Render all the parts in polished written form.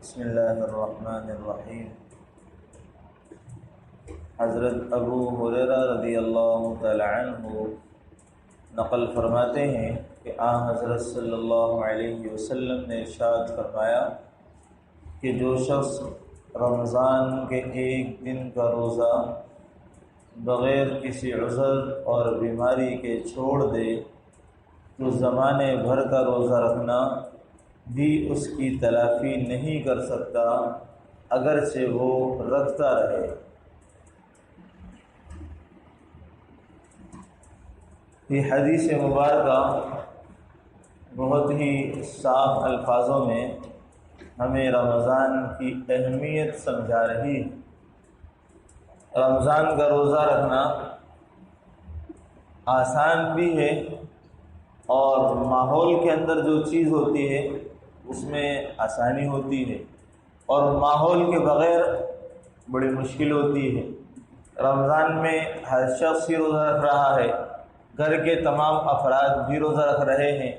بسم اللہ الرحمن الرحیم۔ حضرت ابو ہریرہ رضی اللہ تعالی عنہ نقل فرماتے ہیں کہ حضرت صلی اللہ علیہ وسلم نے ارشاد فرمایا کہ جو شخص رمضان کے ایک دن کا روزہ بغیر کسی عذر اور بیماری کے چھوڑ دے تو زمانے بھر کا روزہ رکھنا بھی اس کی تلافی نہیں کر سکتا اگرچہ وہ رکھتا رہے۔ یہ حدیث مبارکہ بہت ہی صاف الفاظوں میں ہمیں رمضان کی اہمیت سمجھا رہی ہے۔ رمضان کا روزہ رکھنا آسان بھی ہے اور ماحول کے اندر جو چیز ہوتی ہے اس میں آسانی ہوتی ہے، اور ماحول کے بغیر بڑی مشکل ہوتی ہے۔ رمضان میں ہر شخص ہی روزہ رکھ رہا ہے، گھر کے تمام افراد بھی روزہ رکھ رہے ہیں،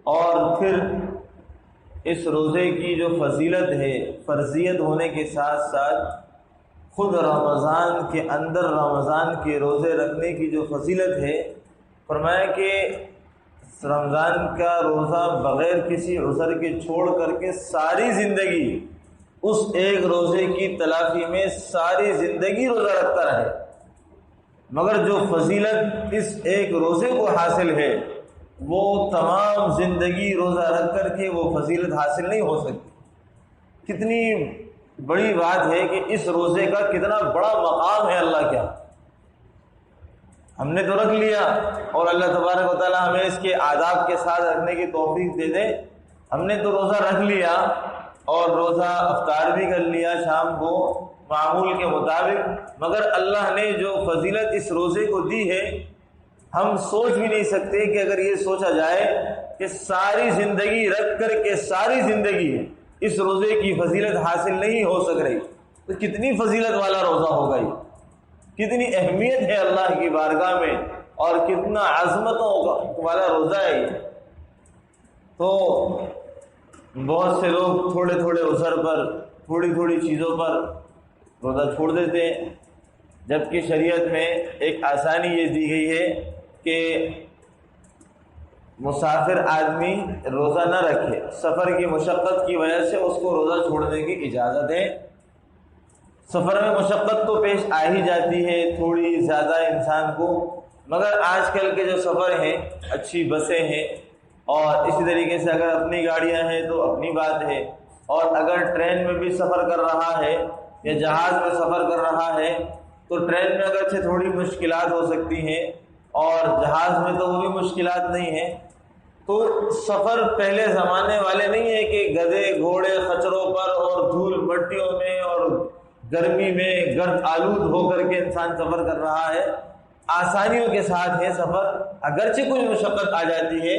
اور پھر اس روزے کی جو فضیلت ہے، فرضیت ہونے کے ساتھ ساتھ خود رمضان کے اندر رمضان کے روزے رکھنے کی جو فضیلت ہے، فرمایا کہ رمضان کا روزہ بغیر کسی عذر کے چھوڑ کر کے ساری زندگی اس ایک روزے کی تلافی میں ساری زندگی روزہ رکھتا رہے، مگر جو فضیلت اس ایک روزے کو حاصل ہے وہ تمام زندگی روزہ رکھ کر کے وہ فضیلت حاصل نہیں ہو سکتی۔ کتنی بڑی بات ہے کہ اس روزے کا کتنا بڑا مقام ہے اللہ کیا۔ ہم نے تو رکھ لیا، اور اللہ تبارک و تعالی ہمیں اس کے آداب کے ساتھ رکھنے کی توفیق دے دے۔ ہم نے تو روزہ رکھ لیا اور روزہ افطار بھی کر لیا شام کو معمول کے مطابق، مگر اللہ نے جو فضیلت اس روزے کو دی ہے ہم سوچ بھی نہیں سکتے کہ اگر یہ سوچا جائے کہ ساری زندگی رکھ کر کے ساری زندگی اس روزے کی فضیلت حاصل نہیں ہو سک رہی تو کتنی فضیلت والا روزہ ہوگا، یہ کتنی اہمیت ہے اللہ کی بارگاہ میں، اور کتنا عظمتوں والا روزہ ہے یہ۔ تو بہت سے لوگ تھوڑے تھوڑے عذر پر، تھوڑی تھوڑی چیزوں پر روزہ چھوڑ دیتے ہیں، جبکہ شریعت میں ایک آسانی یہ دی گئی ہے کہ مسافر آدمی روزہ نہ رکھے، سفر کی مشقت کی وجہ سے اس کو روزہ چھوڑنے کی اجازت ہے۔ سفر میں مشقت تو پیش آ ہی جاتی ہے تھوڑی زیادہ انسان کو، مگر آج کل کے جو سفر ہیں اچھی بسیں ہیں، اور اسی طریقے سے اگر اپنی گاڑیاں ہیں تو اپنی بات ہے، اور اگر ٹرین میں بھی سفر کر رہا ہے یا جہاز میں سفر کر رہا ہے تو ٹرین میں اگرچہ تھوڑی مشکلات ہو سکتی ہیں اور جہاز میں تو وہ بھی مشکلات نہیں ہیں۔ تو سفر پہلے زمانے والے نہیں ہے کہ گدھے گھوڑے خچروں پر اور دھول مٹیوں میں اور گرمی میں گرد آلود ہو کر کے انسان سفر کر رہا ہے، آسانیوں کے ساتھ ہے سفر، اگرچہ کچھ مشقت آ جاتی ہے۔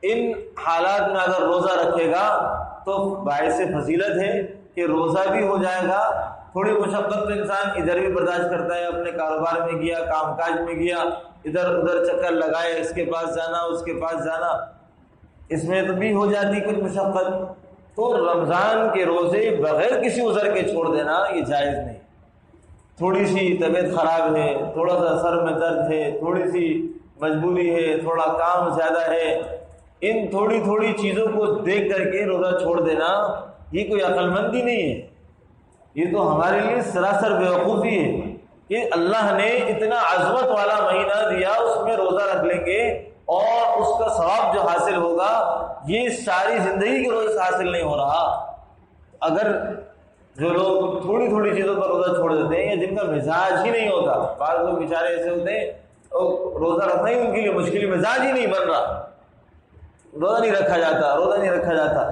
ان حالات میں اگر روزہ رکھے گا تو باعث فضیلت ہے کہ روزہ بھی ہو جائے گا۔ تھوڑی مشقت تو انسان ادھر بھی برداشت کرتا ہے، اپنے کاروبار میں گیا، کام کاج میں گیا، ادھر ادھر چکر لگائے، اس کے پاس جانا اس کے پاس جانا، اس میں تو بھی ہو جاتی کچھ مشقت۔ تو رمضان کے روزے بغیر کسی عذر کے چھوڑ دینا یہ جائز نہیں۔ تھوڑی سی طبیعت خراب ہے، تھوڑا سا سر میں درد ہے، تھوڑی سی مجبوری ہے، تھوڑا کام زیادہ ہے، ان تھوڑی تھوڑی چیزوں کو دیکھ کر کے روزہ چھوڑ دینا یہ کوئی عقل مندی نہیں ہے، یہ تو ہمارے لیے سراسر بیوقوفی ہے کہ اللہ نے اتنا عظمت والا مہینہ دیا، اس میں روزہ رکھ لیں گے اور اس کا ثواب جو حاصل ہوگا یہ ساری زندگی کے روزے سے حاصل نہیں ہو رہا۔ اگر جو لوگ تھوڑی تھوڑی چیزوں پر روزہ چھوڑ دیتے ہیں یا جن کا مزاج ہی نہیں ہوتا، بعض لوگ بیچارے ایسے ہوتے ہیں روزہ رکھنا ہی ان کے لیے مشکل، مزاج ہی نہیں بن رہا، روزہ نہیں رکھا جاتا، روزہ نہیں رکھا جاتا۔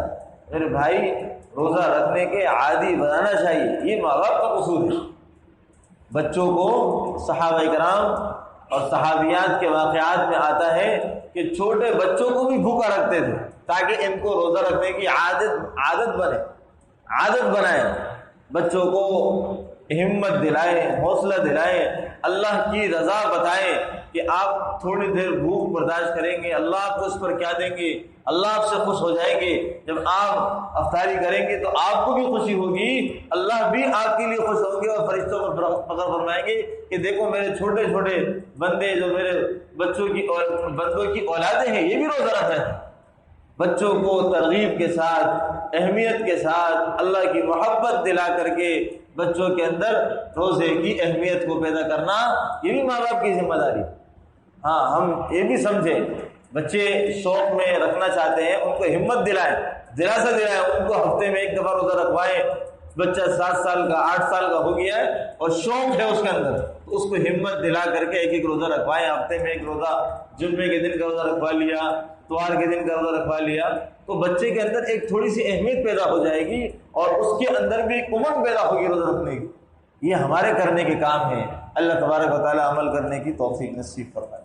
میرے بھائی روزہ رکھنے کے عادی بنانا چاہیے، یہ ماں باپ کا قصور ہے۔ بچوں کو صحابہ کرام اور صحابیات کے واقعات میں آتا ہے کہ چھوٹے بچوں کو بھی بھوکا رکھتے تھے تاکہ ان کو روزہ رکھنے کی عادت بنے، عادت بنائیں۔ بچوں کو ہمت دلائیں، حوصلہ دلائیں، اللہ کی رضا بتائیں کہ آپ تھوڑی دیر بھوک برداشت کریں گے، اللہ آپ کو اس پر کیا دیں گے، اللہ آپ سے خوش ہو جائیں گے۔ جب آپ افطاری کریں گے تو آپ کو بھی خوشی ہوگی، اللہ بھی آپ کے لیے خوش ہوں گے، اور فرشتوں کو فخر فرمائیں گے کہ دیکھو میرے چھوٹے چھوٹے بندے جو میرے بندوں کی اولادیں ہیں، یہ بھی روزہ رکھ رہے ہیں۔ بچوں کو ترغیب کے ساتھ، اہمیت کے ساتھ، اللہ کی محبت دلا کر کے بچوں کے اندر روزے کی اہمیت کو پیدا کرنا، یہ بھی ماں باپ کی ذمہ داری۔ ہاں، ہم یہ بھی سمجھیں، بچے شوق میں رکھنا چاہتے ہیں، ان کو ہمت دلائیں، دلاسا دلائیں، ان کو ہفتے میں ایک دفعہ روزہ رکھوائیں۔ بچہ 7 سال کا 8 سال کا ہو گیا ہے اور شوق ہے اس کے اندر، تو اس کو ہمت دلا کر کے ایک روزہ رکھوائیں۔ ہفتے میں ایک روزہ، جمعے کے دن کا روزہ رکھوا لیا، اتوار کے دن کا روزہ رکھوا لیا، تو بچے کے اندر ایک تھوڑی سی اہمیت پیدا ہو جائے گی اور اس کے اندر بھی ایک امنگ پیدا ہوگی روزہ رکھنے کی۔ یہ ہمارے کرنے کے کام ہیں۔ اللہ تبارک و تعالی عمل کرنے کی توفیق نصیب فرمائے۔